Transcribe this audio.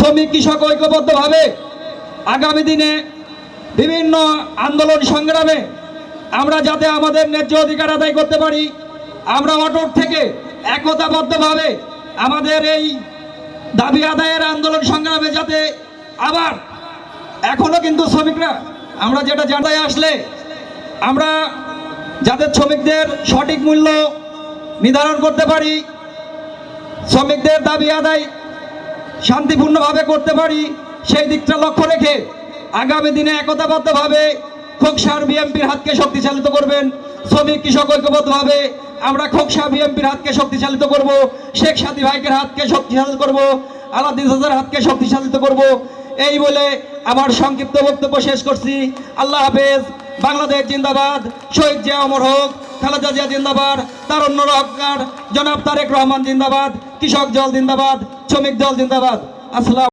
শ্রমিক কৃষক ঐক্যবদ্ধভাবে আগামী দিনে বিভিন্ন আন্দোলন সংগ্রামে আমরা যাতে আমাদের ন্যায্য অধিকার আদায় করতে পারি, আমরা অটুট থেকে একতাবদ্ধভাবে আমাদের এই দাবি আদায়ের আন্দোলন সংগ্রামে যাতে আবার এখনো কিন্তু শ্রমিকরা আমরা যেটা জানাই আসলে আমরা যাতে শ্রমিকদের সঠিক মূল্য নির্ধারণ করতে পারি, শ্রমিকদের দাবি আদায় শান্তিপূর্ণভাবে করতে পারি, সেই দিকটা লক্ষ্য রেখে আগামী দিনে একতাবদ্ধভাবে খোকসার বিএমপির হাতকে শক্তিশালিত করবেন। শ্রমিক কৃষক ঐক্যবদ্ধভাবে আমরা খোকসা বিএমপির হাতকে শক্তিশালিত করব, শেখ সাদী ভাইকের হাতকে শক্তিশালিত করব, আলাদিন চাচার হাতকে শক্তিশালিত করব। এই বলে আমার সংক্ষিপ্ত বক্তব্য শেষ করছি। আল্লাহ হাফেজ। বাংলাদেশ জিন্দাবাদ। শহীদ জিয়া অমর হোক। খালেদা জিয়া জিন্দাবাদ। তারুণ্য রহমান জনাব তারেক রহমান জিন্দাবাদ। কৃষক দল জিন্দাবাদ। শ্রমিক দল জিন্দাবাদ। আসসালাম।